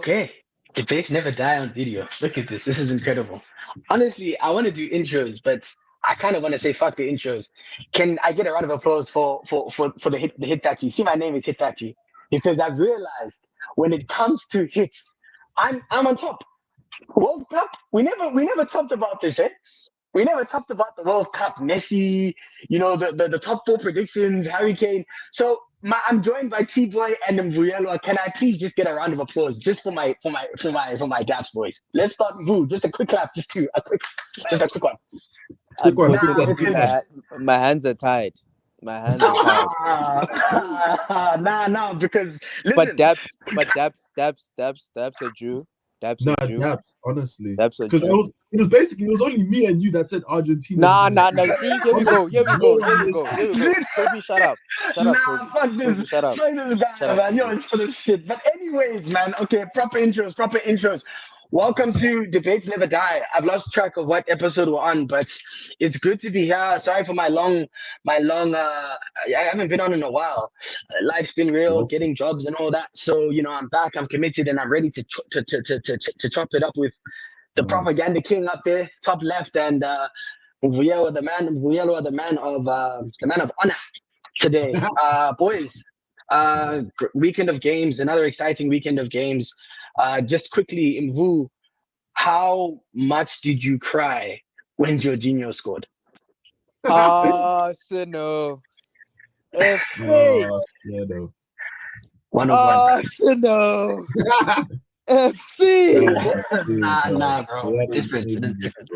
Okay. Debates never die on video. Look at this. This is incredible. Honestly, I want to do intros, but I kind of want to say fuck the intros. Can I get a round of applause for the hit factory? See, my name is Hit Factory because I've realized when it comes to hits, I'm on top. World Cup, we never talked about this, eh? We never talked about the World Cup, Messi, the top four predictions, Harry Kane. So I'm joined by T Boy and Mbuyelwa. Can I please just get a round of applause just for my Daps boys? Let's start. Boo, just a quick clap, just a quick one. Quick one, Nah, quick one. because My hands are tied. My hands are tied. nah, because But listen, Dabs are Jew. Dabs Nah, are Jew. Daps, honestly. Dabs are Because Jew. it was only me and you that said Argentina. Nah. See, here we go. Honestly, Toby, shut up. Shut up, nah, Toby. fuck this. Toby, shut up. Fuck this guy, Shut up, man. Yo, Toby. it's full of shit. But anyways, man. Okay, proper intros. Welcome to Debates Never Die. I've lost track of what episode we're on, but it's good to be here. Sorry for my long. I haven't been on in a while. Life's been real, getting jobs and all that. So I'm back. I'm committed, and I'm ready to chop it up with the propaganda king up there, top left, and Vuyelwa, the man of honor today. Boys, weekend of games, another exciting weekend of games. Just quickly, Mvu, how much did you cry when Jorginho scored? Arsenal. no. One of one. Arsenal. FC. Nah, bro. Different. It is different.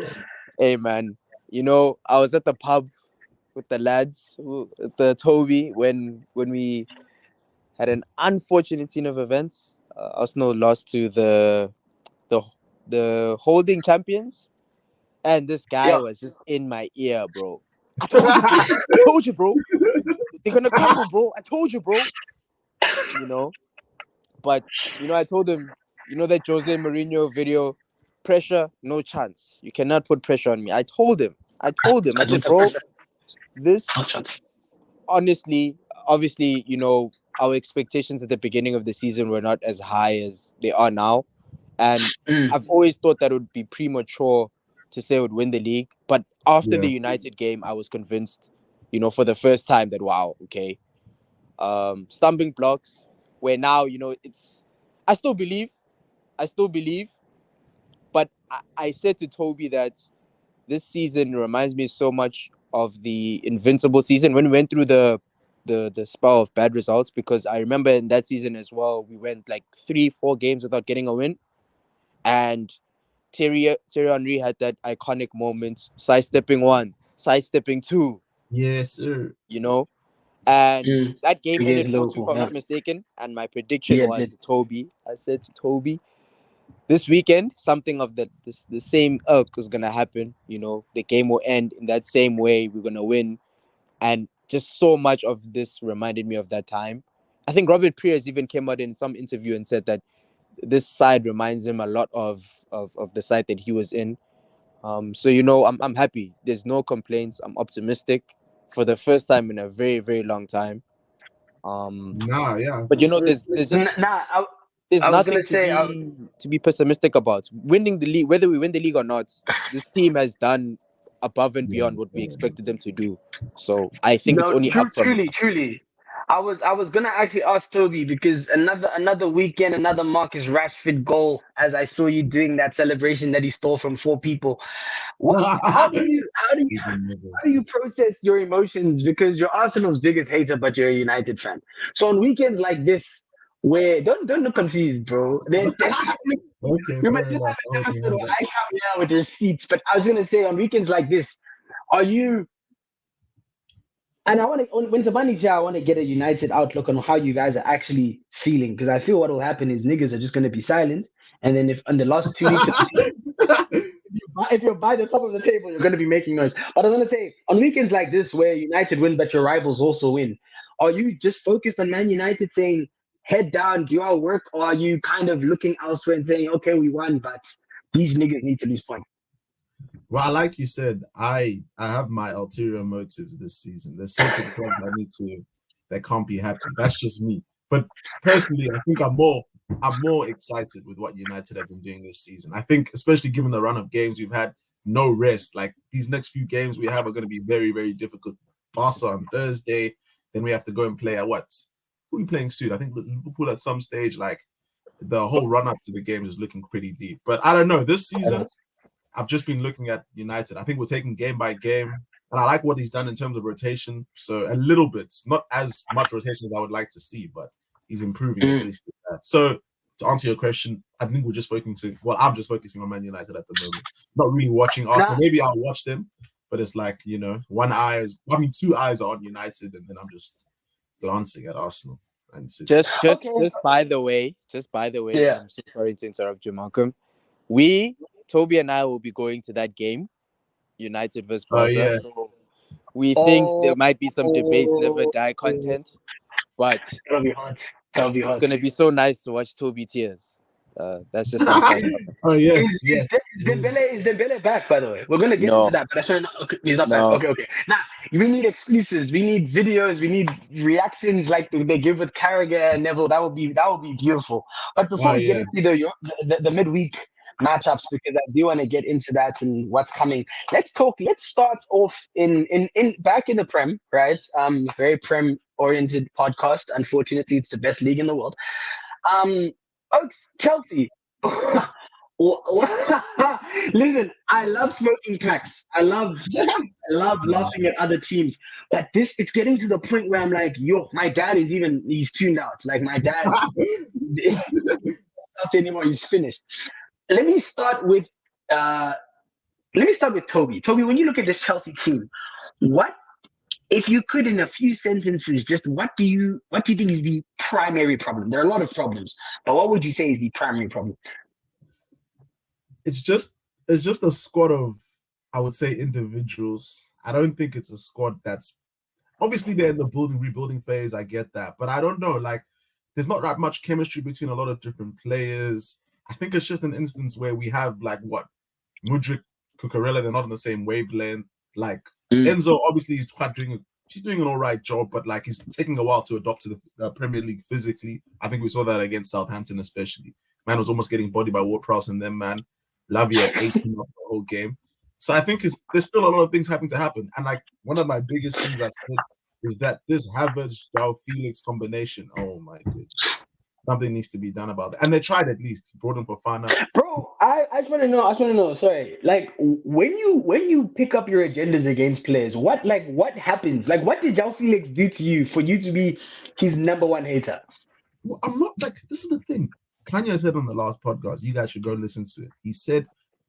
Hey, man. I was at the pub with the lads, with the Tobi, when we had an unfortunate scene of events. Arsenal lost to the holding champions, and this guy was just in my ear, bro. I told you, bro. They're gonna crumble, bro. I told you, bro. But I told him, that Jose Mourinho video, pressure, no chance. You cannot put pressure on me. I told him. I said, bro, this honestly, obviously, our expectations at the beginning of the season were not as high as they are now. And I've always thought that it would be premature to say it would win the league. But after the United game, I was convinced, for the first time that, wow, okay. Stumbling blocks, where now, I still believe. But I said to Toby that this season reminds me so much of the Invincible season when we went through the spell of bad results, because I remember in that season as well, we went like 3-4 games without getting a win. And Thierry Henry had that iconic moment, sidestepping 1, sidestepping 2. Yes, sir. And that game ended 4-2, if I'm yeah. not mistaken. And my prediction was to Toby. I said to Toby, this weekend, something of the same ilk is going to happen. The game will end in that same way. We're going to win. And just so much of this reminded me of that time. I think Robert Pires even came out in some interview and said that this side reminds him a lot of the side that he was in. So I'm happy. There's no complaints. I'm optimistic for the first time in a very, very long time. But there's just there's nothing to be pessimistic about. Winning the league, whether we win the league or not, this team has done above and beyond what we expected them to do. So I think it's only up from truly. I was gonna actually ask Toby, because another weekend, another Marcus Rashford goal, as I saw you doing that celebration that he stole from 4 people. How do you process your emotions? Because you're Arsenal's biggest hater, but you're a United fan. So on weekends like this, where don't look confused, bro. We might just have an episode where I come here with receipts, but I was gonna say, on weekends like this, are you? And when Tabani's here, I want to get a United outlook on how you guys are actually feeling, because I feel what will happen is niggas are just going to be silent, and then if in the last 2 weeks, if you're by the top of the table, you're going to be making noise. But I was going to say, on weekends like this where United win, but your rivals also win, are you just focused on Man United saying head down, do our work, or are you kind of looking elsewhere and saying, okay, we won, but these niggas need to lose points? Well, like you said, I have my ulterior motives this season. There's certain clubs that can't be happy. That's just me. But personally, I think I'm more I'm more excited with what United have been doing this season. I think, especially given the run of games we've had, no rest. Like these next few games we have are going to be very, very difficult. Barca on Thursday, then we have to go and play at what? Who are we playing soon? I think Liverpool at some stage. Like the whole run up to the games is looking pretty deep. But I don't know. This season, I've just been looking at United. I think we're taking game by game, and I like what he's done in terms of rotation. So a little bit, not as much rotation as I would like to see, but he's improving at least with that. So to answer your question, I think we're just focusing. Well, I'm just focusing on Man United at the moment. Not really watching Arsenal. Maybe I'll watch them, but it's like, you know, two eyes are on United, and then I'm just glancing at Arsenal. And just by the way, yeah. I'm so sorry to interrupt you, Malcolm. Toby and I will be going to that game, United versus Barca. Yeah. So we think there might be some debates, never die content, but that'll be hot. It's gonna be so nice to watch Toby tears. That's just my side. Oh yes, yes. Is Dembele back, by the way? We're gonna get into that, but he's not back. Okay. Now we need exclusives, we need videos, we need reactions like they give with Carragher and Neville. That would be beautiful. But before we get into the midweek matchups, because I do want to get into that and what's coming. Let's start off in back in the Prem, right? Very Prem oriented podcast. Unfortunately, it's the best league in the world. Chelsea. Listen, I love smoking packs. I love laughing at other teams. But it's getting to the point where I'm like, my dad he's tuned out. Like my dad not anymore, he's finished. Let me start with Toby. Toby, when you look at this Chelsea team, what if you could, in a few sentences, just what do you think is the primary problem? There are a lot of problems, but what would you say is the primary problem? It's just a squad of, I would say, individuals. I don't think it's a squad that's obviously they're in the rebuilding phase. I get that, but I don't know. Like, there's not that much chemistry between a lot of different players. I think it's just an instance where we have like Mudryk, Cucurella, they're not on the same wavelength. Like Enzo, obviously he's doing an all right job, but like he's taking a while to adopt to the Premier League physically. I think we saw that against Southampton, especially. Man was almost getting bodied by Ward-Prowse and them, man. Lavia at 18 of the whole game. So I think there's still a lot of things having to happen. And like one of my biggest things I've said is that this Havertz, Felix combination, oh my goodness. Something needs to be done about that. And they tried at least. Brought him for Fana. Bro, I just want to know, sorry. Like when you pick up your agendas against players, what happens? Like what did João Felix do to you for you to be his number one hater? Well, I'm not this is the thing. Kanye said on the last podcast, you guys should go listen to it. He said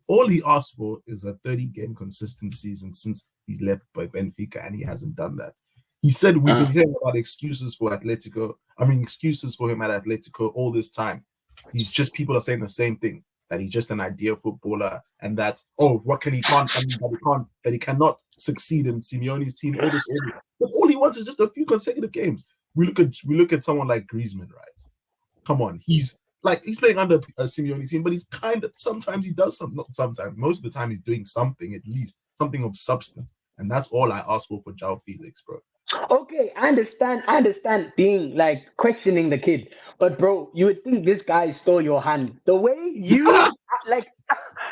all he asked for is a 30-game consistent season since he's left by Benfica, and he hasn't done that. He said we've been hearing about excuses for him at Atletico all this time. People are saying the same thing, that he's just an ideal footballer, and that that he cannot succeed in Simeone's team, all this. But all he wants is just a few consecutive games. We look at someone like Griezmann, right? Come on, he's playing under a Simeone team, but he's sometimes he does something. Not sometimes, most of the time he's doing something, at least something of substance, and that's all I ask for João Felix, bro. Okay, I understand being like questioning the kid, but bro, you would think this guy stole your hand. The way you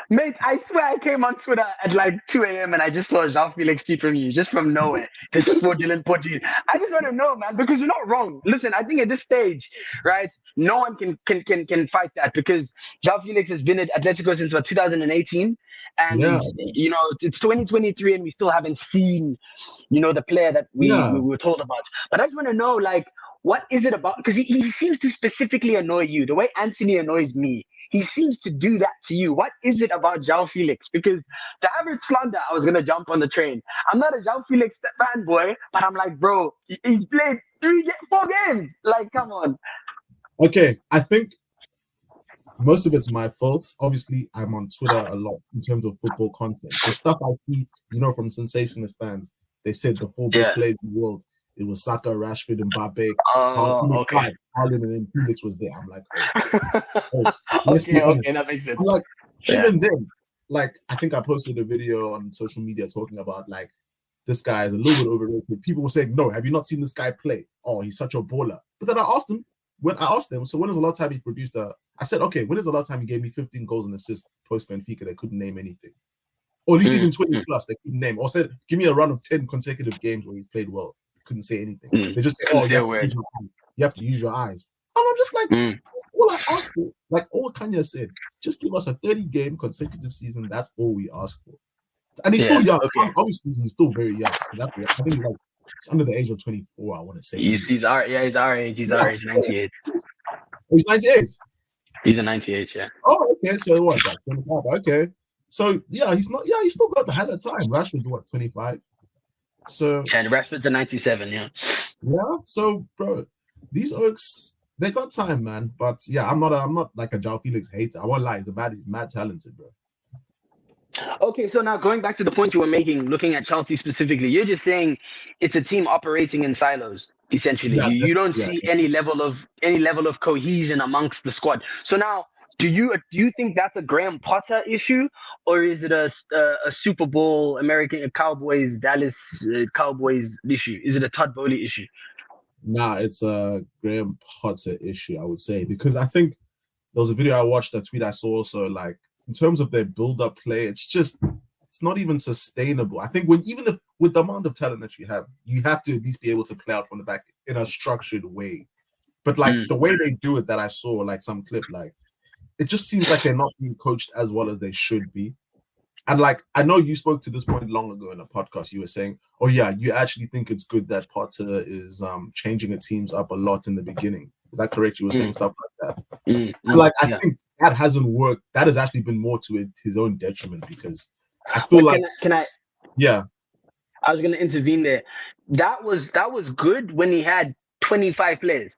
mate, I swear I came on Twitter at like 2 a.m. and I just saw João Felix tweet from you, just from nowhere. This fraudulent Portuguese. I just want to know, man, because you're not wrong. Listen, I think at this stage, right, no one can fight that, because João Felix has been at Atletico since 2018, and it's 2023, and we still haven't seen, the player that we were told about. But I just want to know, like, what is it about? Because he seems to specifically annoy you. The way Anthony annoys me, he seems to do that to you. What is it about João Felix? Because the average slander, I was going to jump on the train. I'm not a João Felix fanboy, but I'm like, bro, he's played 4 games. Like, come on. Okay, I think most of it's my fault. Obviously, I'm on Twitter a lot in terms of football content. The stuff I see, from sensationalist fans, they said the 4 best players in the world. It was Saka, Rashford, and Mbappe. Okay. Haaland, and then Felix was there. I'm like, okay, that makes sense. I'm like, even then, like, I think I posted a video on social media talking about, like, this guy is a little bit overrated. People were saying, no, have you not seen this guy play? Oh, he's such a baller. But then I asked him, when I asked them, so when was the last time he produced I said, okay, when is the last time he gave me 15 goals and assists post Benfica? They couldn't name anything. Or at least even 20 plus, they couldn't name. Or said, give me a run of 10 consecutive games where he's played well. They couldn't say anything. They just say, oh, you have to use your eyes. And I'm just like, that's all I asked for. Like all Kanye said, just give us a 30-game consecutive season. That's all we ask for. And he's still young. Okay. Obviously, he's still very young. So that's what, I think he's under the age of 24, I want to say. He's our age. He's our age, 98. Oh, he's 98? He's a 98, yeah. Oh, okay. So what? Like 25. Okay. So yeah, he's still got the hell of time. Rashford's what, 25? So and Rashford's a 97, yeah. Yeah. So bro, these Oaks, they got time, man. But yeah, I'm not like a João Felix hater. I won't lie, he's mad talented, bro. Okay, so now going back to the point you were making, looking at Chelsea specifically, you're just saying it's a team operating in silos, essentially. Yeah, you don't see any level of cohesion amongst the squad. So now, do you think that's a Graham Potter issue, or is it a Super Bowl American Cowboys Dallas Cowboys issue? Is it a Todd Bowley issue? Nah, it's a Graham Potter issue, I would say, because I think there was a video I watched, a tweet I saw also, like, in terms of their build-up play, it's not even sustainable. I think with the amount of talent that you have to at least be able to play out from the back in a structured way. But like the way they do it that I saw, like some clip, like it just seems like they're not being coached as well as they should be. And like, I know you spoke to this point long ago in a podcast. You were saying, oh yeah, you actually think it's good that Potter is changing the teams up a lot in the beginning. Is that correct? You were saying stuff like that. Like, I think that hasn't worked. That has actually been more to his own detriment, because I feel can I? Yeah. I was going to intervene there. That was good when he had 25 players.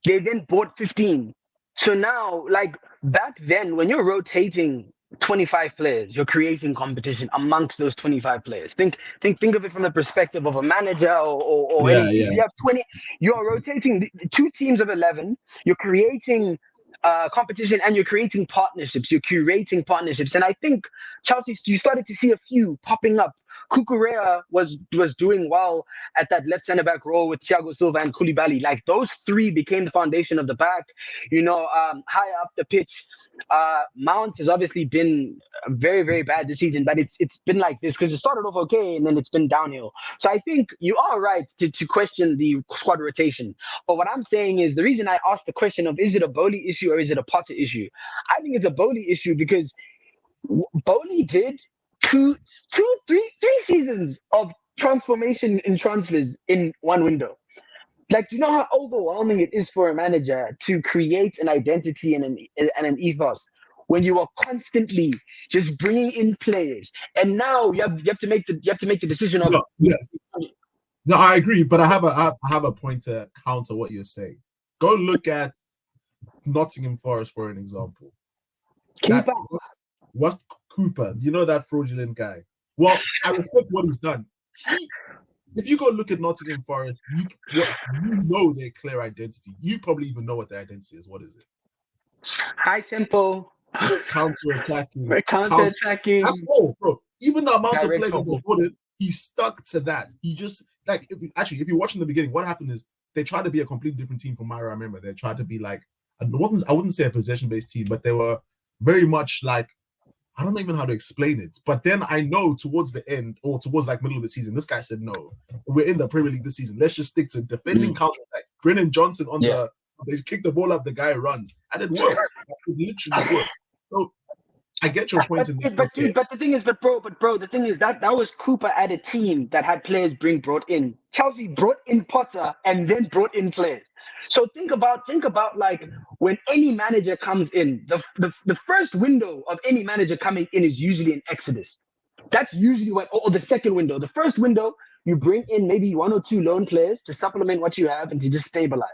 They then bought 15. So now, like back then, when you're rotating 25 players, you're creating competition amongst those 25 players. Think of it from the perspective of a manager or any. If you have 20, you're rotating 2 teams of 11. You're creating competition, and you're creating partnerships. You're curating partnerships, and I think Chelsea, you started to see a few popping up. Cucurella was doing well at that left centre back role with Thiago Silva and Koulibaly. Like those 3 became the foundation of the back. Higher up the pitch, Mount has obviously been very, very bad this season, but it's been like this because it started off okay and then it's been downhill. So I think you are right to question the squad rotation. But what I'm saying is, the reason I asked the question of is it a Bowley issue or is it a Potter issue, I think it's a Bowley issue, because Bowley did three seasons of transformation in transfers in one window. Like, you know how overwhelming it is for a manager to create an identity and an ethos when you are constantly just bringing in players, and now you have to make the decision of. No, I agree, but I have a point to counter what you're saying. Go look at Nottingham Forest for an example. What's Cooper? You know that fraudulent guy. Well, I respect what he's done. If you go look at Nottingham Forest, you know their clear identity. You probably even know what their identity is. What is it? High tempo. Counter-attacking. That's all, bro. Even the amount of players that they put in, he stuck to that. He just, like, if you're watching the beginning, what happened is they tried to be a completely different team from Myra. I remember they tried to be like, I wouldn't say a possession-based team, but they were very much like, I don't even know how to explain it. But then I know towards the end, or towards like middle of the season, this guy said, no, we're in the Premier League this season. Let's just stick to defending counter-attack. Brennan Johnson they kick the ball up, the guy runs. And it works. It literally works. So I get your point. But the thing is, the thing is that was Cooper at a team that had players brought in. Chelsea brought in Potter and then brought in players. So think about like when any manager comes in, the first window of any manager coming in is usually an exodus. That's usually or the second window. The first window, you bring in maybe 1 or 2 loan players to supplement what you have and to just stabilize.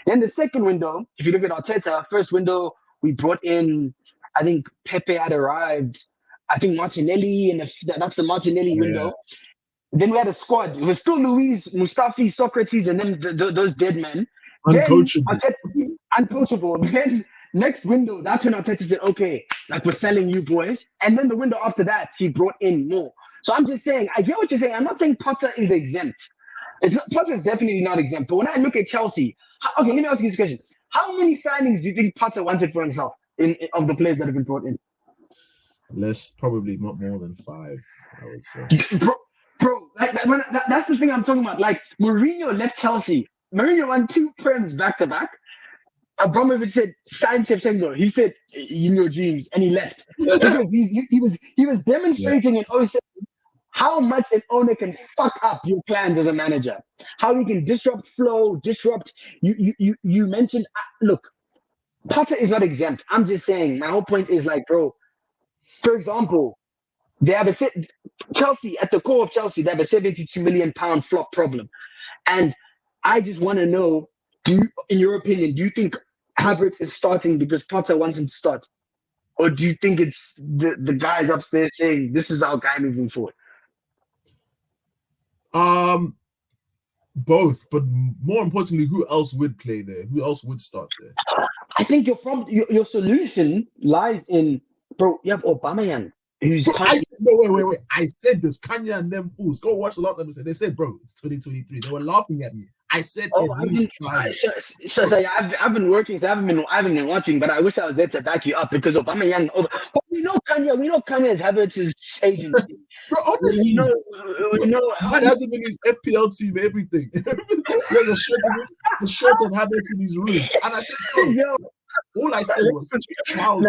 Then the second window, if you look at Arteta, first window, we brought in, I think Pepe had arrived, I think Martinelli, and that's the Martinelli window. Then we had a squad. It was still Luis, Mustafi, Socrates, and then those dead men. Uncoachable. Then next window, that's when Arteta said, okay, like we're selling you boys. And then the window after that, he brought in more. So I'm just saying, I get what you're saying. I'm not saying Potter is exempt. Potter is definitely not exempt. But when I look at Chelsea, okay, let me ask you this question. How many signings do you think Potter wanted for himself of the players that have been brought in? Less, probably not more than 5, I would say. Bro, that's the thing I'm talking about. Like, Mourinho left Chelsea. Mourinho won 2 Prem's back to back. Abramovich said, sign Shevchenko. He said, in your dreams, and he left. Because he was demonstrating in 07 how much an owner can fuck up your plans as a manager. How he can disrupt flow, you mentioned, look, Potter is not exempt. I'm just saying, my whole point is like, bro, for example, they have Chelsea, at the core of Chelsea, they have a £72 million flop problem. And I just want to know, in your opinion, do you think Havertz is starting because Potter wants him to start? Or do you think it's the guys upstairs saying, this is our guy moving forward? Both, but more importantly, who else would play there? Who else would start there? I think your solution lies in, bro, you have Aubameyang. Wait. I said this. Kanye and them fools. Go watch the last episode. They said, bro, it's 2023. They were laughing at me. I said, I've been working, so I haven't been watching, but I wish I was there to back you up because Aubameyang. But we know Kanye is Havertz's agent. Bro, honestly, we know. Man hasn't been his FPL team, everything. There's a shirt of Havertz in his room, and I said, bro, all I said was trial.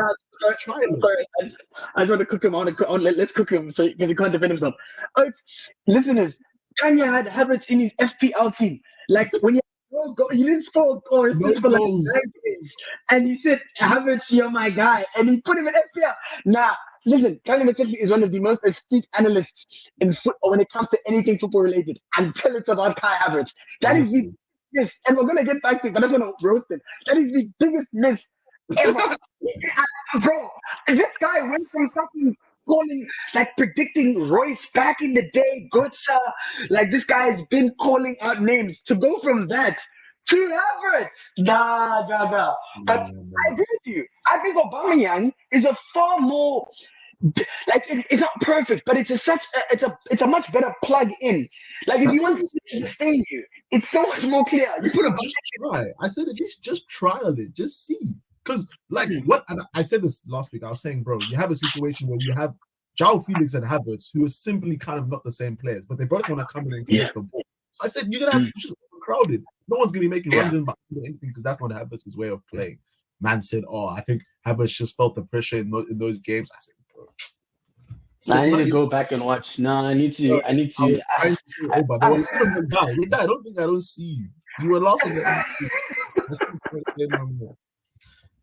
Sorry, I want to cook him. Let's cook him because he can't defend himself. Listeners, Kanye had Havertz in his FPL team. Like when you didn't score a goal for like 9 days, and he said, "Havertz, you're my guy," and he put him in FPL. Nah, listen, Kanye Masvikwa is one of the most astute analysts in football when it comes to anything football related. Until it's about Kai Havertz, that is the miss, and we're gonna get back to it, but I'm gonna roast it. That is the biggest miss ever. Bro, this guy went from fucking predicting Royce back in the day, Götze. Like, this guy has been calling out names to go from that to Havertz. Nah. But I agree with you. I think Aubameyang is a far more, like, it's not perfect, but it's a much better plug in. Like, if you want to sustain you, it's so much more clear. You put just try. I said at least just trial it, just see. Because, like, what I said this last week, I was saying, bro, you have a situation where you have João Felix and Havertz, who are simply kind of not the same players, but they both want to come in and collect the ball. So I said, you're going to have just crowded. No one's going to be making runs in behind or anything because that's not Havertz's way of playing. Man said, I think Havertz just felt the pressure in those games. I said, bro. I need to go back and watch. No, I need to. I was trying to say, but they were I don't think I don't see you. You were laughing at me too.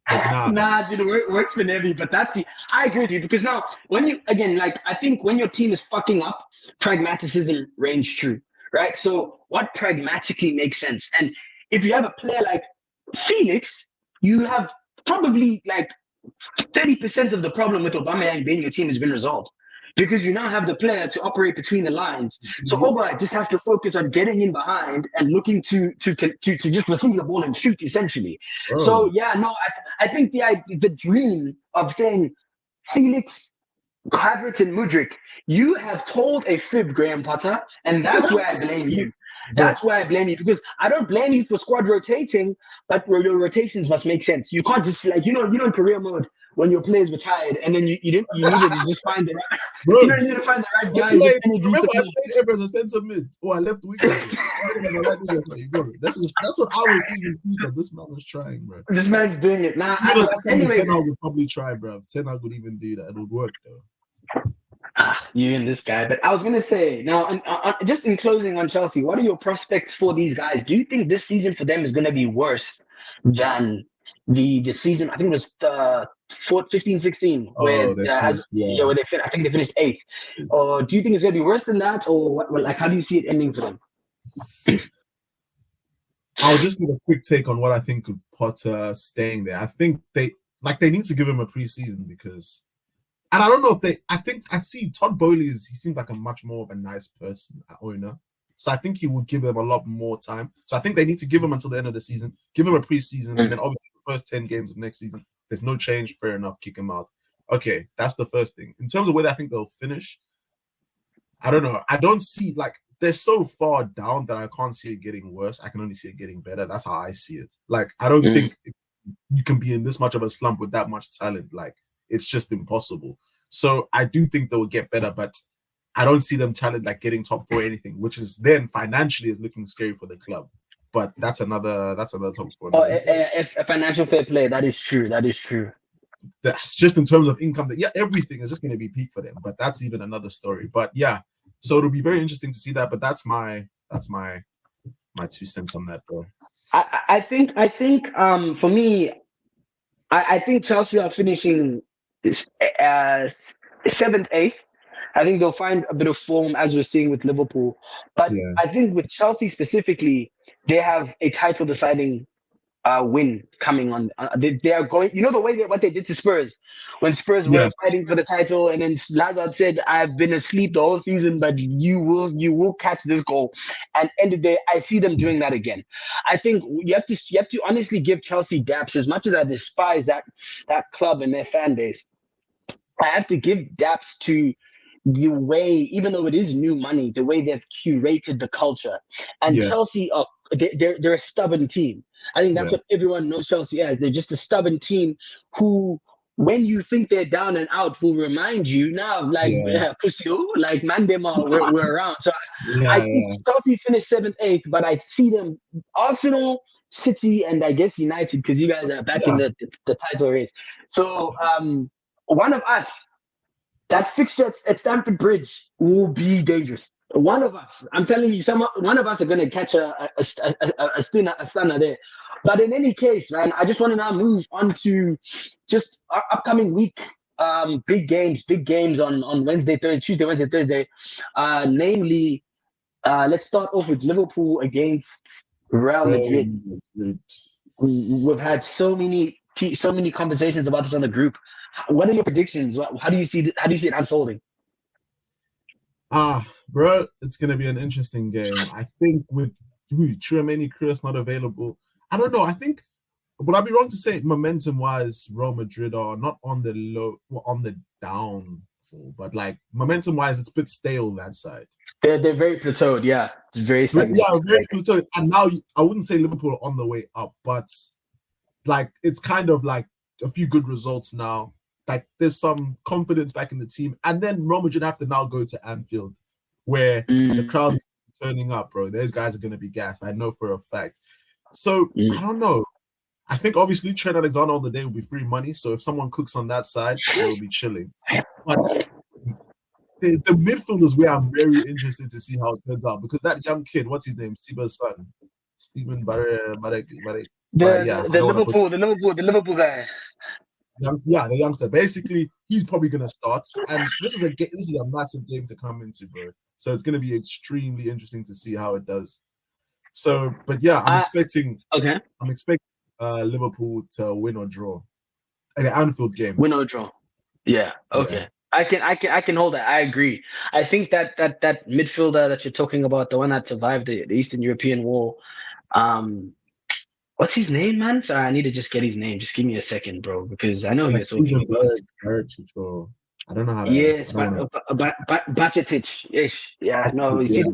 Nah, dude, it works for Nevi, but I agree with you because now I think when your team is fucking up, pragmatism reigns true, right? So what pragmatically makes sense? And if you have a player like Felix, you have probably like 30% of the problem with Aubameyang being your team has been resolved. Because you now have the player to operate between the lines. So Oba just has to focus on getting in behind and looking to just receive the ball and shoot, essentially. So, I think the dream of saying Felix, Havertz, and Mudryk, you have told a fib, Graham Potter, and that's where I blame you. That's why I blame you, because I don't blame you for squad rotating, but your rotations must make sense. You can't just in career mode when your players were tired and then you needed to just find the right. Bro, you need to find the right guy. Remember, I played ever as a centre mid. I left week ago. That's what I was thinking. This man was trying, bro. This man's doing it now. Anyway, 10 would probably try, bro. 10 would even do that. It would work though. You and this guy. But I was gonna say now, just in closing on Chelsea, what are your prospects for these guys? Do you think this season for them is gonna be worse than the season? I think it was 15-16 where I think they finished 8th. Or do you think it's gonna be worse than that, or what, how do you see it ending for them? I'll just give a quick take on what I think of Potter staying there. I think they need to give him a preseason because. And I don't know if I see Todd Bowley he seems like a much more of a nice person, owner. So I think he will give them a lot more time. So I think they need to give him until the end of the season, give him a preseason, and then obviously the first 10 games of next season, there's no change, fair enough, kick him out. Okay, that's the first thing. In terms of where I think they'll finish, I don't know. I don't see, they're so far down that I can't see it getting worse. I can only see it getting better. That's how I see it. Like, I don't think you can be in this much of a slump with that much talent. Like, it's just impossible. So I do think they will get better, but I don't see them talent like getting top 4 or anything, which is then financially is looking scary for the club. But that's another topic for another day. If a financial fair play, that is true. That is true. That's just in terms of income. That everything is just going to be peak for them. But that's even another story. But yeah, so it'll be very interesting to see that. But that's my 2 cents on that, bro. I think for me, I think Chelsea are finishing 7th, 8th. I think they'll find a bit of form as we're seeing with Liverpool. But I think with Chelsea specifically, they have a title deciding win coming on. They are going. You know the way what they did to Spurs when Spurs were fighting for the title, and then Lazard said, "I've been asleep the whole season, but you will catch this goal." And end of the day, I see them doing that again. I think you have to honestly give Chelsea daps. As much as I despise that club and their fan base, I have to give daps to the way, even though it is new money, the way they've curated the culture. And Chelsea, they're a stubborn team. I think that's what everyone knows Chelsea as. They're just a stubborn team who, when you think they're down and out, will remind you now, like like Mandema, we're around. So I think Chelsea finished 7th, 8th, but I see them Arsenal, City, and I guess United, because you guys are back in the title race. So one of us, that fixture at Stamford Bridge will be dangerous. One of us, I'm telling you, one of us are going to catch a stunner there. But in any case, man, I just want to now move on to just our upcoming week. Big games on Wednesday, Thursday, Tuesday, Wednesday, Thursday. Namely, let's start off with Liverpool against Real Madrid. We've had so many conversations about this on the group. What are your predictions? How do you see it unfolding? Bro, it's gonna be an interesting game. I think with Tchouaméni, Kroos not available, I don't know. I think would I be wrong to say momentum-wise, Real Madrid are not on the on the downfall, but like momentum-wise, it's a bit stale that side. They're very plateaued, yeah. It's very stagnant. Yeah, very plateaued. And now I wouldn't say Liverpool are on the way up, but like it's kind of like a few good results now. Like there's some confidence back in the team, and then Real Madrid have to now go to Anfield, where the crowd is turning up, bro. Those guys are going to be gassed. I know for a fact. So I don't know. I think obviously Trent Alexander on the day will be free money. So if someone cooks on that side, they'll be chilling. But the midfield is where I'm very interested to see how it turns out, because that young kid, what's his name, Siba's son, Stephen Barre. The Liverpool guy. The youngster. Basically, he's probably gonna start, and this is a massive game to come into, bro. So it's gonna be extremely interesting to see how it does. So, but yeah, I'm expecting Liverpool to win or draw an Anfield game. Win or draw. Yeah. Okay. Yeah. I can hold that. I agree. I think that midfielder that you're talking about, the one that survived the Eastern European War, what's his name, man? Sorry, I need to just get his name. Just give me a second, bro, because I know you're talking about. I don't know how to. Yes, Bacetic-ish. Yeah, no. You see,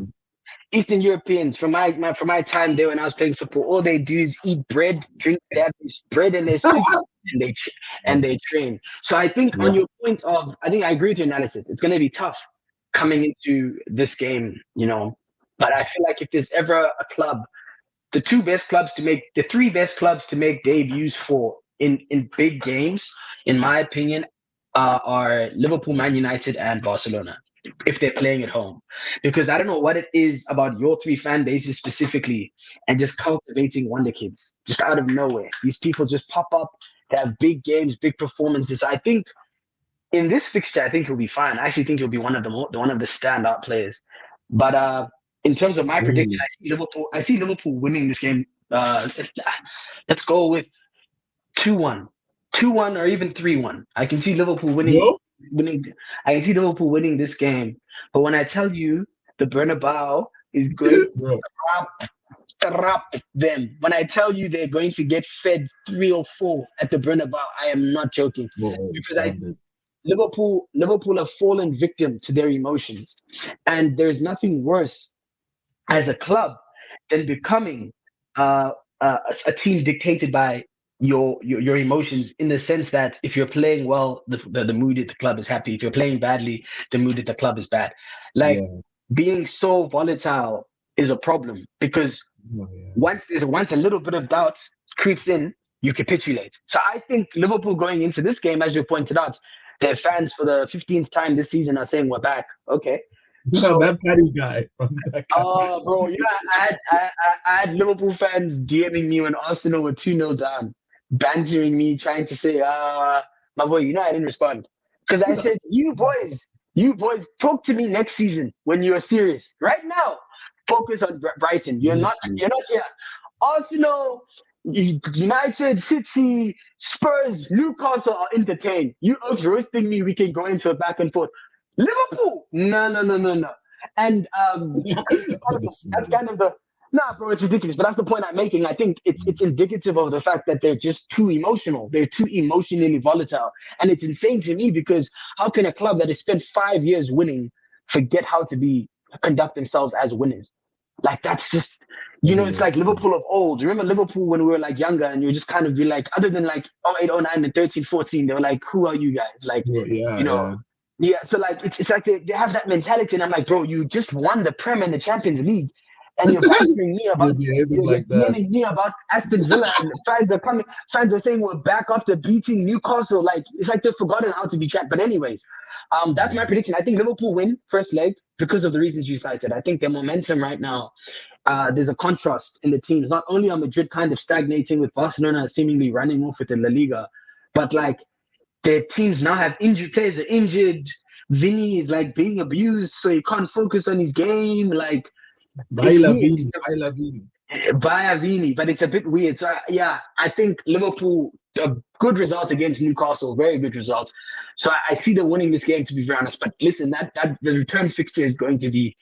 Eastern Europeans from my time there when I was playing football, all they do is eat bread, drink. They have this bread in their soup, and they train. So I think on your point of, I think I agree with your analysis. It's going to be tough coming into this game, But I feel like if there's ever a club, the three best clubs to make debuts for in big games, in my opinion, are Liverpool, Man United, and Barcelona, if they're playing at home. Because I don't know what it is about your three fan bases specifically, and just cultivating wonder kids just out of nowhere. These people just pop up. They have big games, big performances. I think in this fixture, I think he'll be fine. I actually think he'll be one of the standout players. But in terms of my prediction, I see Liverpool winning this game. Let's go with 2-1, 2-1, or even 3-1. I can see Liverpool winning. I can see Liverpool winning this game. But when I tell you the Bernabeu is going to wrap them, when I tell you they're going to get fed 3 or 4 at the Bernabeu, I am not joking. Because Liverpool have fallen victim to their emotions, and there's nothing worse as a club than becoming a team dictated by your emotions, in the sense that if you're playing well, the mood at the club is happy. If you're playing badly, the mood at the club is bad. Like, Yeah. being so volatile is a problem, because Oh, yeah. once a little bit of doubt creeps in, you capitulate. So I think Liverpool going into this game, as you pointed out, their fans for the 15th time this season are saying we're back. Okay. Yeah, So, that Paddy guy from that guy. bro, I had Liverpool fans DMing me when Arsenal were 2-0 down, bantering me, trying to say, my boy, I didn't respond. Because I said, you boys, talk to me next season when you're serious. Right now, focus on Brighton. Honestly. You're not here. Arsenal, United, City, Spurs, Newcastle are entertained. You oaks roasting me, we can go into a back and forth. Liverpool, no. And Honestly. that's kind of the bro, it's ridiculous. But that's the point I'm making. I think it's indicative of the fact that they're just too emotional. They're too emotionally volatile, and it's insane to me, because how can a club that has spent 5 years winning forget how to conduct themselves as winners? Like, that's just, it's like Liverpool of old. Remember Liverpool when we were like younger, and you would just kind of be like, other than like 08, 09, and 13, 14, they were like, who are you guys? Like, Yeah. yeah, so like it's like they have that mentality, and I'm like, bro, you just won the Prem and the Champions League, and you're bantering me You're about behaving you're like that. DMing me about Aston Villa, and fans are saying we're back after beating Newcastle. Like, it's like they've forgotten how to be chat. But anyways, that's my prediction. I think Liverpool win first leg because of the reasons you cited. I think their momentum right now, there's a contrast in the teams. Not only are Madrid kind of stagnating, with Barcelona seemingly running off with the La Liga, but like, their teams now have injured players are injured. Vinny is like being abused, so he can't focus on his game. Like, it's Baila weird. Vini. Baila Vini. By Vini, but it's a bit weird. So I think Liverpool, a good result against Newcastle, very good result. So I see them winning this game, to be very honest. But listen, that the return fixture is going to be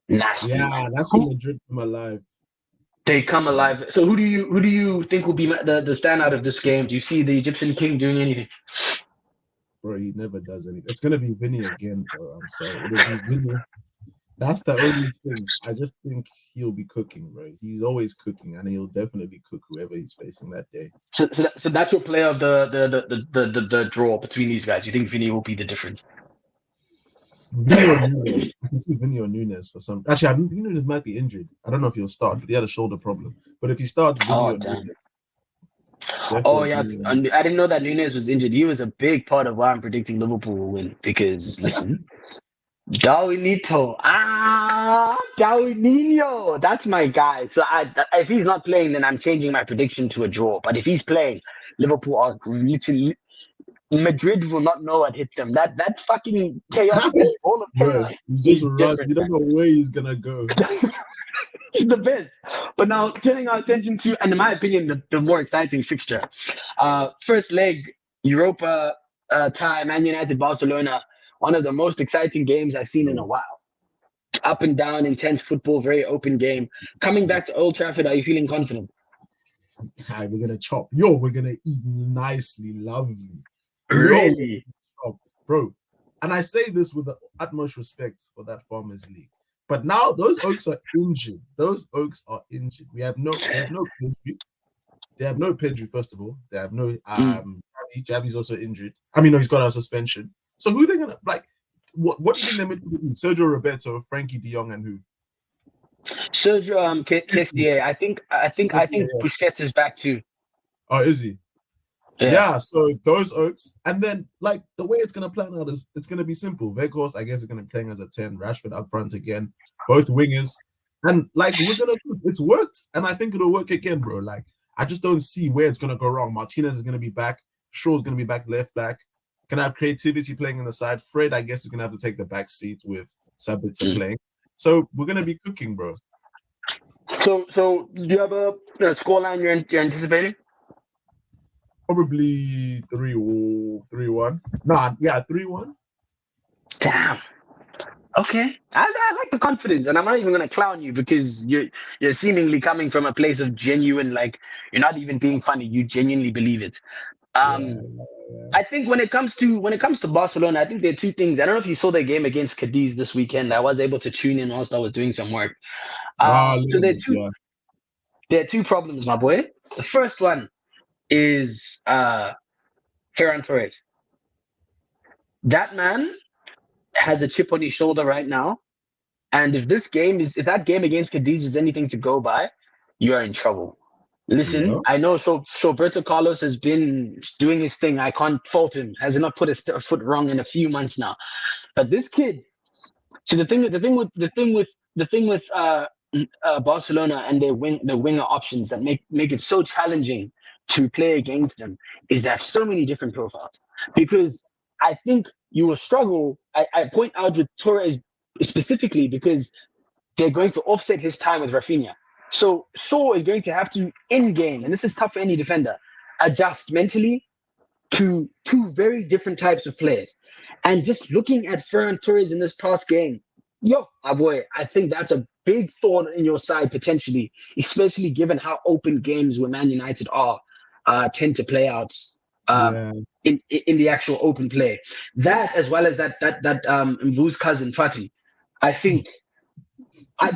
nasty. Yeah, that's when Madrid come alive. They come alive. So who do you think will be the standout of this game? Do you see the Egyptian King doing anything? Bro, he never does anything. It's gonna be Vinny again, bro. I'm sorry. It'll be Vinny. That's the only thing. I just think he'll be cooking, bro. He's always cooking, and he'll definitely cook whoever he's facing that day. So that's your play of the draw between these guys. You think Vinny will be the difference? Vinny or Nunes. I can see Vinny or Nunes for some. Actually, I think Nunes might be injured. I don't know if he'll start, but he had a shoulder problem. But if he starts, Vinny or Nunes. Oh yeah, I didn't know that Nunes was injured. He was a big part of why I'm predicting Liverpool will win. Because listen, Darwinito, Darwininho, that's my guy. So if he's not playing, then I'm changing my prediction to a draw. But if he's playing, Liverpool are literally. Madrid will not know what hit them. That fucking chaos, all of chaos. You just run. You don't know where he's gonna go. He's the best. But now turning our attention to, and in my opinion, the more exciting fixture. First leg, Europa tie, Man United, Barcelona. One of the most exciting games I've seen in a while. Up and down, intense football, very open game. Coming back to Old Trafford, are you feeling confident? Hi, we're gonna chop. We're gonna eat nicely, lovely. Really? Bro. And I say this with the utmost respect for that Farmers League. But now those Oaks are injured. We have no Pedri. They have no Pedri, first of all. They have no Javi's also injured. I mean, no, he's got a suspension. So who are they gonna like? What do you think they're meant to do? Sergio Roberto, Frankie De Jong, and who? Sergio Kessie. I think Busquets is back too. Oh, is he? Yeah, so those Oaks, and then like the way it's gonna plan out is it's gonna be simple. Vegas, I guess, is gonna be playing as a 10. Rashford up front again, both wingers, and like it's worked, and I think it'll work again, bro. Like I just don't see where it's gonna go wrong. Martinez is gonna be back. Shaw's gonna be back left back. Gonna have creativity playing in the side. Fred, I guess, is gonna have to take the back seat with Sabitzer playing. So we're gonna be cooking, bro. So do you have a scoreline you're anticipating? Probably 3-1. Nah, yeah, 3-1. Damn. Okay, I like the confidence, and I'm not even gonna clown you because you're seemingly coming from a place of genuine, like you're not even being funny. You genuinely believe it. I think when it comes to Barcelona, I think there are two things. I don't know if you saw their game against Cadiz this weekend. I was able to tune in whilst I was doing some work. So Lewis, yeah. there are two problems, my boy. The first one is Ferran Torres. That man has a chip on his shoulder right now. And if that game against Cadiz is anything to go by, you are in trouble. Listen, Yeah. I know Roberto Carlos has been doing his thing. I can't fault him. Has not put a foot wrong in a few months now. But this kid, so the thing with Barcelona and their winger options that make it so challenging to play against them is they have so many different profiles. Because I think you will struggle. I point out with Torres specifically because they're going to offset his time with Rafinha. So Shaw is going to have to in game, and this is tough for any defender, adjust mentally to two very different types of players. And just looking at Ferran Torres in this past game, my boy, I think that's a big thorn in your side potentially, especially given how open games where Man United tend to play out Yeah. in the actual open play. That as well as that Mvu's cousin Fati, I think.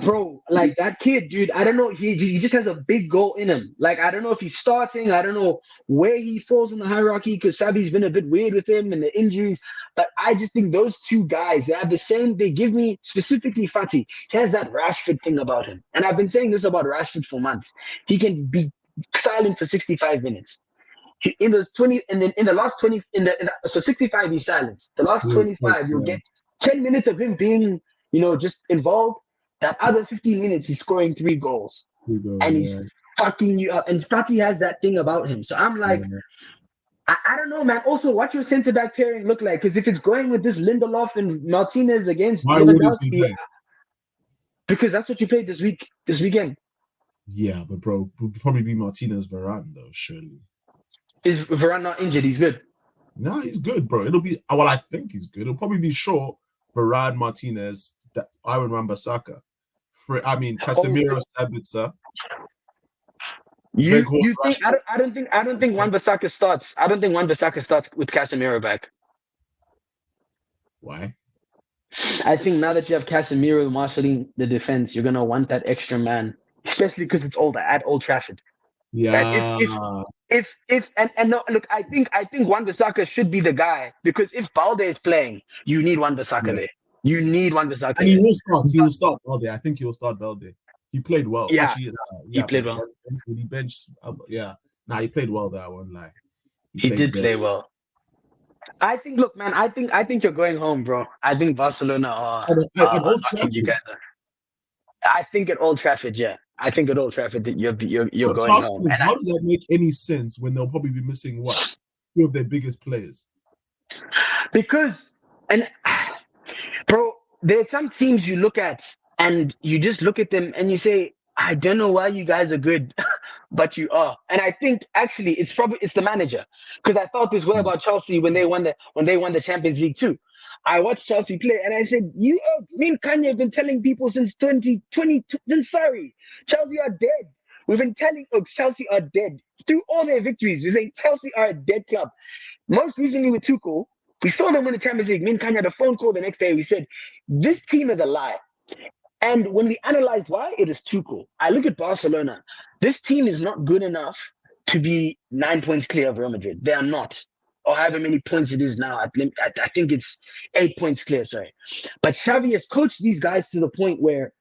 Bro, like that kid, dude, I don't know. He just has a big goal in him. Like, I don't know if he's starting. I don't know where he falls in the hierarchy because Sabi's been a bit weird with him and the injuries. But I just think those two guys, they give me specifically Fati. He has that Rashford thing about him. And I've been saying this about Rashford for months. He can be silent for 65 minutes. In those 20, and then in the last 20, so 65 he's silent. The last 25, you'll get 10 minutes of him being, just involved. That other 15 minutes, he's scoring 3 goals. And he's fucking you up. And Fati has that thing about him. So I'm like, I don't know, man. Also, what your centre back pairing look like? Because if it's going with this Lindelof and Martinez against Lewandowski, because that's what you played this weekend. Yeah, but bro, it would probably be Martinez Varane though, surely. Is Varane not injured? He's good. No, he's good, bro. It'll be I think he's good. It'll probably be short Varane, Martinez, Aaron Wan-Bissaka. Casemiro, Sabitzer. You think I don't think Wan-Bissaka starts. I don't think Wan-Bissaka starts with Casemiro back. Why? I think now that you have Casemiro marshalling the defense, you're gonna want that extra man, especially because it's at Old Trafford. Yeah. Right? If no, look, I think Wan-Bissaka should be the guy because if Balde is playing, you need Wan-Bissaka there. You need Wan-Bissaka. And he will start. He will start Balde. I think he will start Balde. He played well. Yeah, actually, he played well. When he benched, he played well there. I won't lie. He did play well. I think. Look, man. I think you're going home, bro. I think Barcelona are. You guys are. I think at Old Trafford, yeah. I think at Old Trafford that you're going home. How does that make any sense when they'll probably be missing what 2 of their biggest players? Because bro, there are some teams you look at and you just look at them and you say, I don't know why you guys are good, but you are. And I think actually it's the manager. Because I thought this way about Chelsea when they won the Champions League too. I watched Chelsea play and I said, me and Kanye have been telling people since 2020, sorry, Chelsea are dead. We've been telling Chelsea are dead. Through all their victories, we say Chelsea are a dead club. Most recently with Tuchel, we saw them win the Champions League. Me and Kanye had a phone call the next day. We said, this team is a lie. And when we analyzed why, it is Tuchel. I look at Barcelona. This team is not good enough to be 9 points clear of Real Madrid. They are not. Or however many points it is now. I think it's 8 points clear, sorry. But Xavi has coached these guys to the point where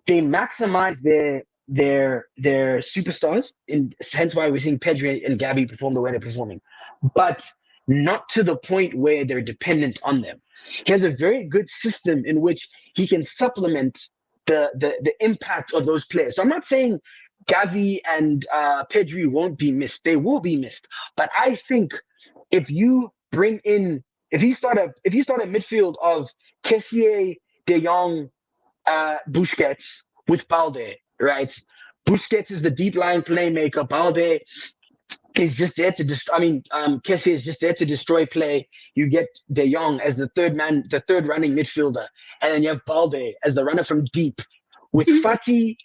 they maximize their superstars, and hence why we're seeing Pedri and Gavi perform the way they're performing. But not to the point where they're dependent on them. He has a very good system in which he can supplement the impact of those players. So I'm not saying Gavi and Pedri won't be missed. They will be missed. But I think if you start a midfield of Kessié, De Jong, Busquets with Balde, right? Busquets is the deep line playmaker. Balde is just there to Kessié is just there to destroy play. You get De Jong as the third running midfielder, and then you have Balde as the runner from deep with Fati,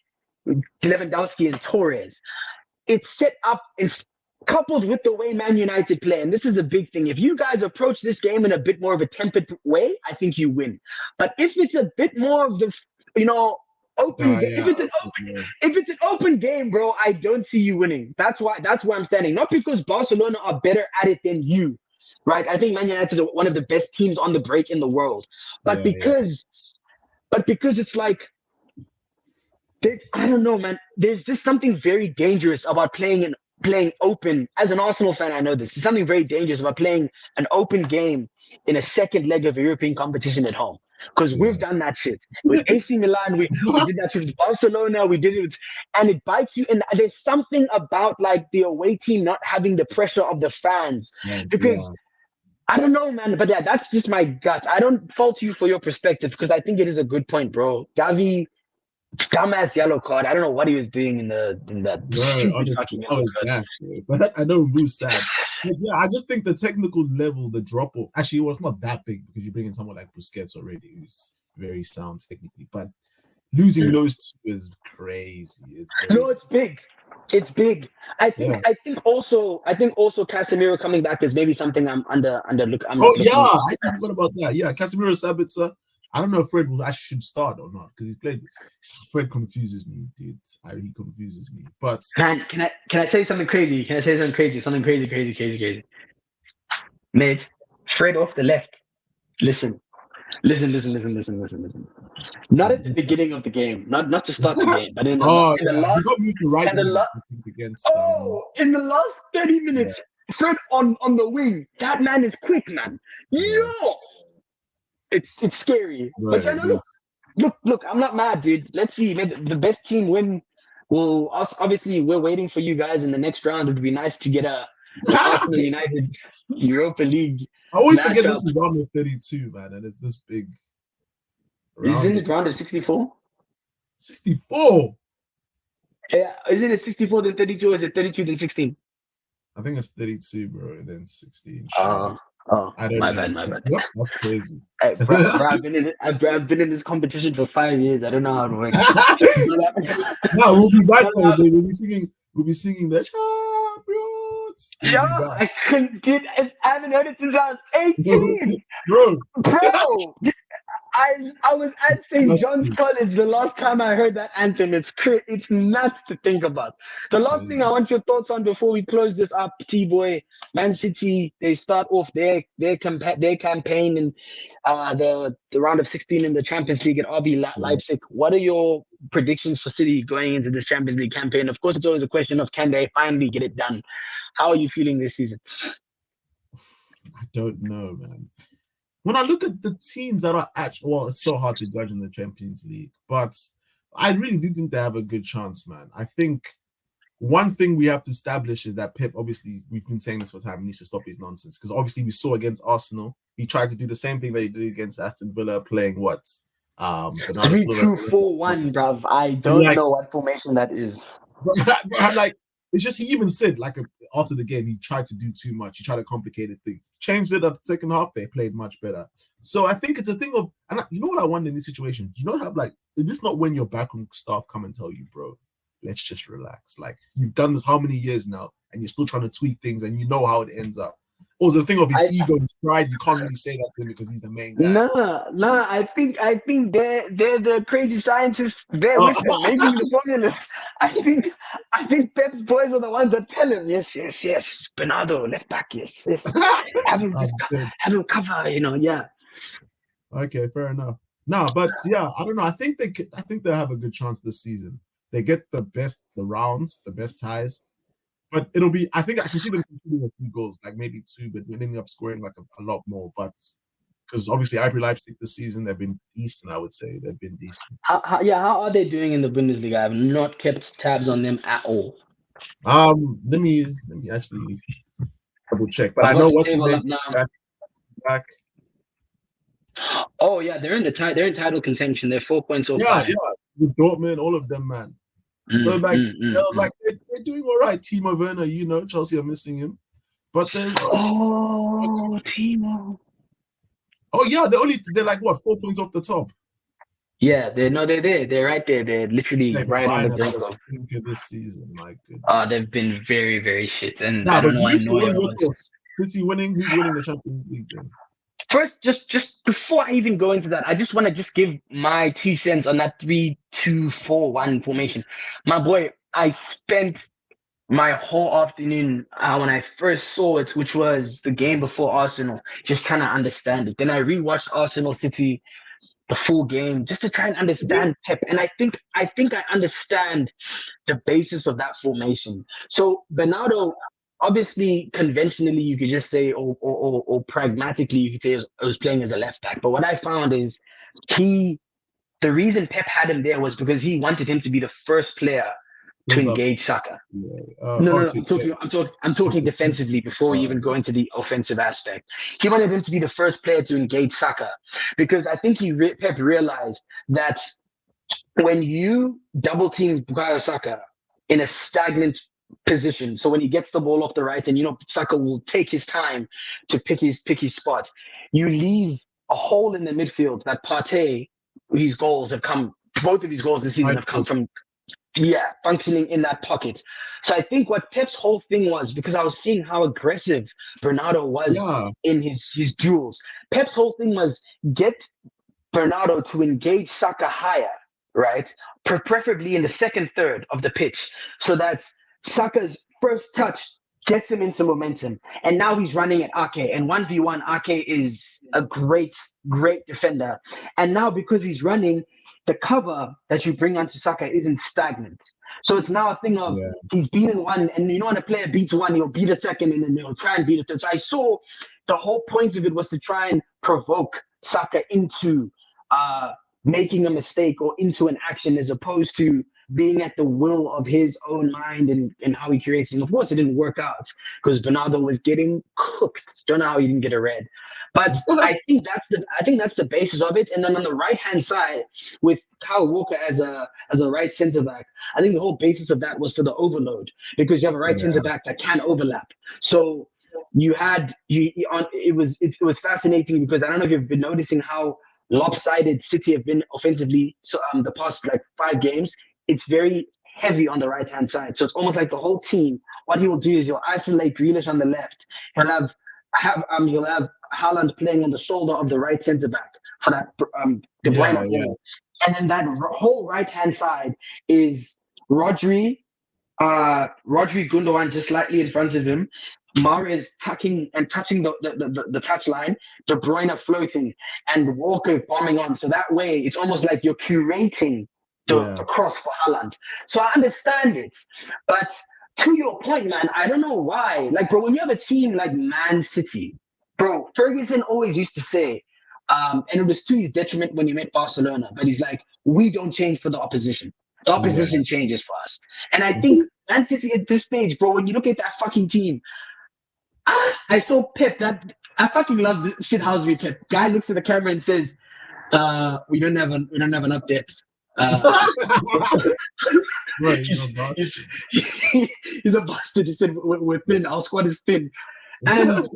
Lewandowski, and Torres. It's set up and coupled with the way Man United play, and this is a big thing. If you guys approach this game in a bit more of a tempered way, I think you win. But if it's a bit more of the, Open game. Yeah. If it's an open game, bro, I don't see you winning. That's where I'm standing. Not because Barcelona are better at it than you, right? I think Man United are one of the best teams on the break in the world, but because it's like, I don't know, man. There's just something very dangerous about playing open. As an Arsenal fan, I know this. There's something very dangerous about playing an open game in a second leg of a European competition at home. Because we've done that shit. With AC Milan, we did that shit with Barcelona, we did it and it bites you. And there's something about like the away team not having the pressure of the fans. Because I don't know, man. But yeah, that's just my gut. I don't fault you for your perspective because I think it is a good point, bro. Gavi, dumbass yellow card. I don't know what he was doing in that stupid fucking yellow card. But I know Rue's sad. But yeah, I just think the technical level, the drop off. Actually, well, it's not that big because you bring in someone like Busquets already, who's very sound technically. But losing those two is crazy. It's big. It's big. I think also Casemiro coming back is maybe something I'm under look. I forgot about that. Yeah, Casemiro, Sabitzer. I don't know if Fred should start or not because he's played. Fred confuses me, dude. He confuses me. But man, can I say something crazy? Can I say something crazy? Something crazy. Mate, Fred off the left. Listen. Not at the beginning of the game, not to start the game, but in the last 30 minutes, Fred on the wing. That man is quick, man. Yo. It's scary. Right, but look, I'm not mad, dude. Let's see. Maybe the best team win. Well, obviously, we're waiting for you guys in the next round. It'd be nice to get an Arsenal United Europa League. I always forget this is round of 32, man, and it's this big. Isn't it round of 64? 64? Yeah, isn't it 64 then 32 or is it 32 then 16? I think it's 32, bro, and then 16. I don't know. My bad. Yep, that's crazy. Hey, bro, I've been in this competition for 5 years. I don't know how to work. No, we'll be back there. We'll be singing the champions. I haven't heard it since I was 18. Bro. I was at St. John's College the last time I heard that anthem. It's nuts to think about. The last thing I want your thoughts on before we close this up, T-Boy, Man City, they start off their campaign in the round of 16 in the Champions League at RB Leipzig. What are your predictions for City going into this Champions League campaign? Of course, it's always a question of can they finally get it done. How are you feeling this season? I don't know, man. When I look at the teams that are it's so hard to judge in the Champions League, but I really do think they have a good chance, man. I think one thing we have to establish is that Pep, obviously, we've been saying this for time, needs to stop his nonsense because obviously we saw against Arsenal, he tried to do the same thing that he did against Aston Villa, playing what? 3-2-4-1, bruv. I don't know what formation that is. It's just he even said after the game he tried to do too much. He tried a complicated thing. Changed it at the second half. They played much better. So I think it's a thing of, and you know what I wonder in this situation? You know how is this not when your backroom staff come and tell you, bro, let's just relax. Like you've done this how many years now, and you're still trying to tweak things, and you know how it ends up. Or is the thing of his ego, his pride? You can't really say that to him because he's the main guy. Nah. I think they're the crazy scientists. They're with him, making the formulas. I think Pep's boys are the ones that tell him, yes, Bernardo, left back, yes. have him cover, yeah. Okay, fair enough. No, but yeah, I don't know. I think they'll have a good chance this season. They get the best ties. But it'll be, I think I can see them conceding a few goals, like maybe 2, but ending up scoring like a lot more. But because obviously RB Leipzig this season, they've been decent, I would say. They've been decent. How are they doing in the Bundesliga? I've not kept tabs on them at all. Let me actually double check. But I know what's his name back. Oh yeah, they're in title contention. They're 4 points over. Yeah. With Dortmund, all of them, man. So they're doing all right. Timo Werner, Chelsea are missing him, but there's Timo. Oh yeah, they're like what 4 points off the top. Yeah, they're there. They're right there. They're literally right on the brink this season. My goodness. They've been very, very shit, and I don't know why. City winning. Who's winning the Champions League then? first, just before I even go into that, I just want to just give my 2 cents on that 3-2-4-1 formation. My boy, I spent my whole afternoon when I first saw it, which was the game before Arsenal, just trying to understand it. Then I rewatched Arsenal City, the full game, just to try and understand Pep. And I think I understand the basis of that formation. So Bernardo, obviously, conventionally, you could just say, or pragmatically, you could say it was playing as a left back. But what I found is the reason Pep had him there was because he wanted him to be the first player to engage Saka. No. I'm talking defensively before we even go into the offensive aspect. He wanted him to be the first player to engage Saka because I think Pep realized that when you double team Bukayo Saka in a stagnant position, so when he gets the ball off the right, and Saka will take his time to pick his spot, you leave a hole in the midfield that Partey, both of his goals this season have come from functioning in that pocket. So I think what Pep's whole thing was, because I was seeing how aggressive Bernardo was in his duels, Pep's whole thing was get Bernardo to engage Saka higher, right? Preferably in the second third of the pitch, so that Saka's first touch gets him into momentum. And now he's running at Ake, and 1v1, Ake is a great defender. And now because he's running, the cover that you bring onto Saka isn't stagnant. So it's now a thing of he's beating one, and when a player beats one, he'll beat a second, and then he'll try and beat a third. So I saw the whole point of it was to try and provoke Saka into making a mistake or into an action, as opposed to being at the will of his own mind and how he creates. And of course, it didn't work out because Bernardo was getting cooked. Don't know how he didn't get a red. But I think that's the basis of it. And then on the right hand side, with Kyle Walker as a right centre back, I think the whole basis of that was for the overload, because you have a right centre back that can overlap. So it was fascinating, because I don't know if you've been noticing how lopsided City have been offensively. So the past 5 games, it's very heavy on the right hand side. So it's almost like the whole team, what he will do is he'll isolate Grealish on the left. He'll have Haaland playing on the shoulder of the right centre back for that De Bruyne ball. And then that whole right hand side is Rodri Gundogan just slightly in front of him, Mahrez touching the touch line, De Bruyne floating, and Walker bombing on. So that way, it's almost like you're curating the cross for Haaland. So I understand it, but to your point, man, I don't know why. Bro, when you have a team like Man City, bro, Ferguson always used to say, and it was to his detriment when he met Barcelona, but he's like, we don't change for the opposition. The opposition changes for us. And I think Man City at this stage, bro, when you look at that fucking team, I saw Pep. I fucking love this shithousery Pep. Guy looks at the camera and says, "We don't have enough depth." He's a bastard. He said, "We're thin. Our squad is thin," and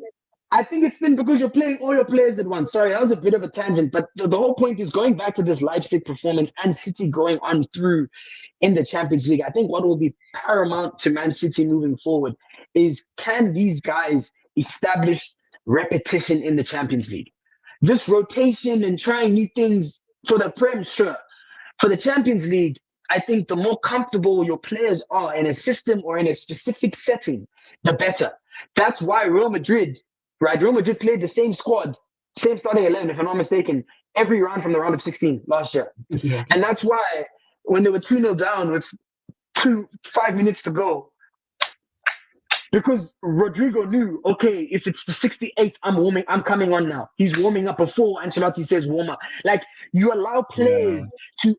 I think it's thin because you're playing all your players at once. Sorry, that was a bit of a tangent, but the whole point is going back to this Leipzig performance and City going on through in the Champions League. I think what will be paramount to Man City moving forward is, can these guys establish repetition in the Champions League? This rotation and trying new things for the Prem, sure. For the Champions League, I think the more comfortable your players are in a system or in a specific setting, the better. That's why Real Madrid played the same squad, same starting 11, if I'm not mistaken, every round from the round of 16 last year. Yeah. And that's why when they were 2-0 down with 5 minutes to go, because Rodrigo knew, okay, if it's the 68th, I'm coming on now. He's warming up before Ancelotti says warm up. You allow players to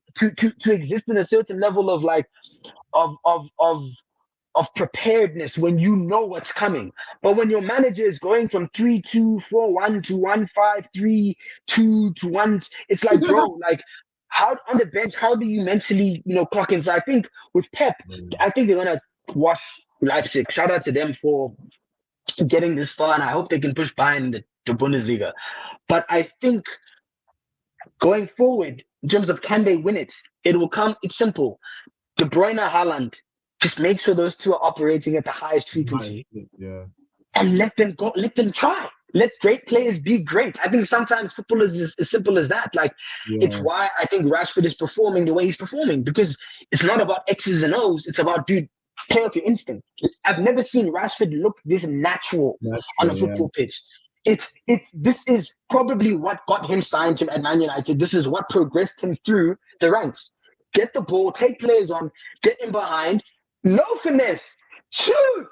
exist in a certain level of preparedness when you know what's coming. But when your manager is going from 3-2-4-1 to 1-5-3-2 to 1, it's like, bro, how on the bench, how do you mentally, clock in? So I think with Pep, I think they're gonna wash Leipzig. Shout out to them for getting this far, and I hope they can push Bayern in the Bundesliga. But I think going forward, in terms of can they win it, it will come. It's simple. De Bruyne, Haaland, just make sure those two are operating at the highest frequency. And let them go. Let them try. Let great players be great. I think sometimes football is as simple as that. Like, it's Yeah. why I think Rashford is performing the way he's performing, because it's not about X's and O's. It's about, dude, play off your instinct. I've never seen Rashford look this natural on a Natural, yeah. football pitch. This is probably what got him signed to at Man United. This is what progressed him through the ranks. Get the ball, take players on, get in behind, no finesse, shoot.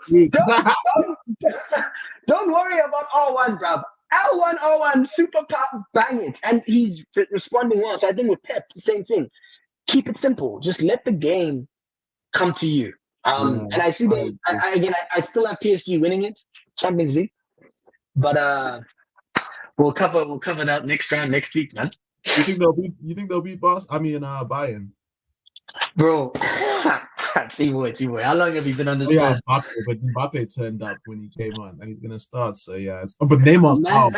Don't worry about R1, bruv. R1, super power, bang it. And he's responding well. So I think with Pep, the same thing. Keep it simple. Just let the game come to you. Yeah, And I see them. I still have PSG winning it, Champions League. But we'll cover that next round next week, man. You think they'll beat Bayern? Bro, T-boy. How long have you been on this? Yeah, Mbappe turned up when he came on, and he's gonna start. So yeah, but Neymar's out.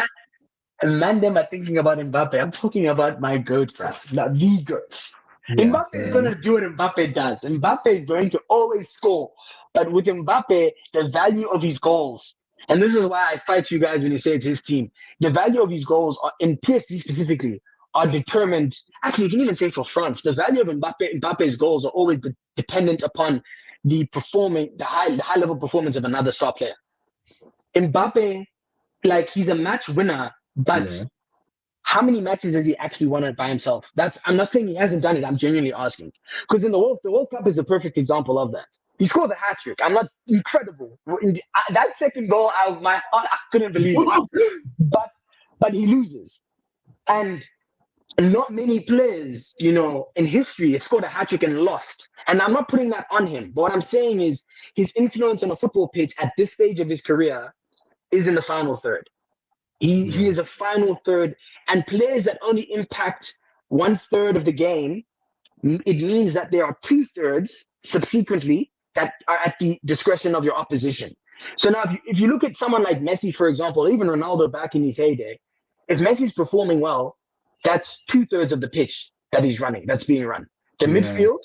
Man, them are thinking about Mbappe. I'm talking about my goat, bro. Not the goats. Yeah, Mbappe is going to do what Mbappe does. Mbappe is going to always score. But with Mbappe, the value of his goals, and this is why I fight you guys when you say it's his team, the value of his goals are, in PSG specifically, are determined. Actually, you can even say for France, the value of Mbappe's goals are always dependent upon the high level performance of another star player. Mbappe, like, he's a match winner, but how many matches has he actually won it by himself? I'm not saying he hasn't done it. I'm genuinely asking, because in the World Cup is a perfect example of that. He scores a hat trick. I'm not incredible. That second goal, my heart, I couldn't believe it. But he loses, and not many players, in history have scored a hat trick and lost. And I'm not putting that on him. But what I'm saying is his influence on a football pitch at this stage of his career is in the final third. He is a final third, and players that only impact 1/3 of the game, it means that there are 2/3 subsequently that are at the discretion of your opposition. So now, if you look at someone like Messi, for example, or even Ronaldo back in his heyday, if Messi's performing well, that's 2/3 of the pitch that's being run. The midfield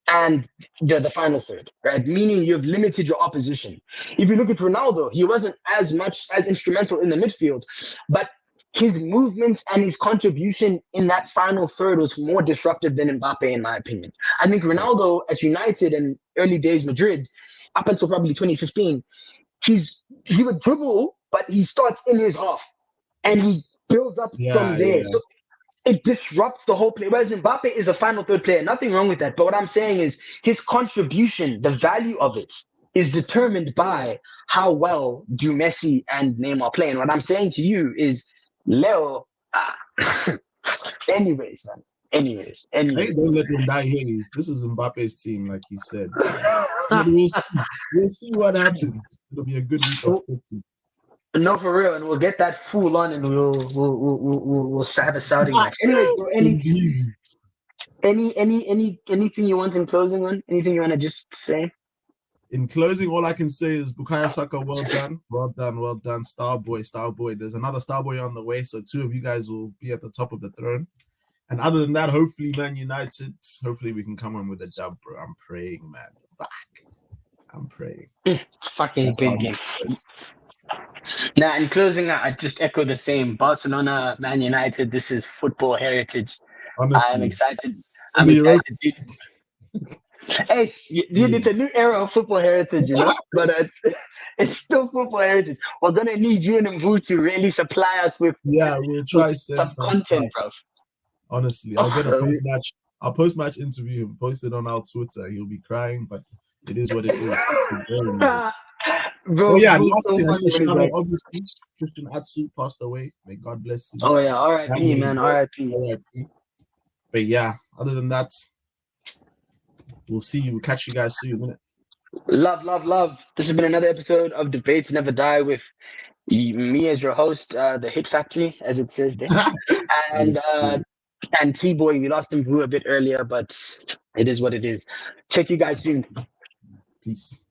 and the final third, right? Meaning you've limited your opposition. If you look at Ronaldo, he wasn't as instrumental in the midfield, but his movements and his contribution in that final third was more disruptive than Mbappe, in my opinion. I think Ronaldo at United and early days Madrid, up until probably 2015, he would dribble, but he starts in his half and he builds up from there. So it disrupts the whole play. Whereas Mbappe is a final third player. Nothing wrong with that. But what I'm saying is his contribution, the value of it, is determined by how well do Messi and Neymar play. And what I'm saying to you is, Leo, anyways, man. Anyways. Hey, don't let them die here. This is Mbappe's team, like he said. We'll see what happens. It'll be a good week of footy. No, for real, and we'll get that full on, and we'll have a shouting match. Anyway, bro, anything you want in closing on? Anything you want to just say? In closing, all I can say is Bukayo Saka, well done, Starboy. There's another Starboy on the way, so 2 of you guys will be at the top of the throne. And other than that, hopefully Man United, hopefully we can come in with a dub, bro. I'm praying, man. Fuck. I'm praying. Fucking big game. Now, in closing, I just echo the same. Barcelona, Man United, this is football heritage. Honestly. I'm excited. I'm excited, dude. Hey, dude, it's a new era of football heritage, but it's still football heritage. We're going to need you and Mvu to really supply us with we'll try some content, bro. Honestly, I'll get a post-match interview him, post it on our Twitter. He'll be crying, but it is what it is. Bro, last thing, obviously, Christian Atsu passed away. May God bless him. Oh, yeah, R.I.P., man, R.I.P. But yeah, other than that, we'll see you. We'll catch you guys soon, innit? Love. This has been another episode of Debates Never Die with me as your host, the Hit Factory, as it says there. And T-Boy, we lost him a bit earlier, but it is what it is. Check you guys soon. Peace.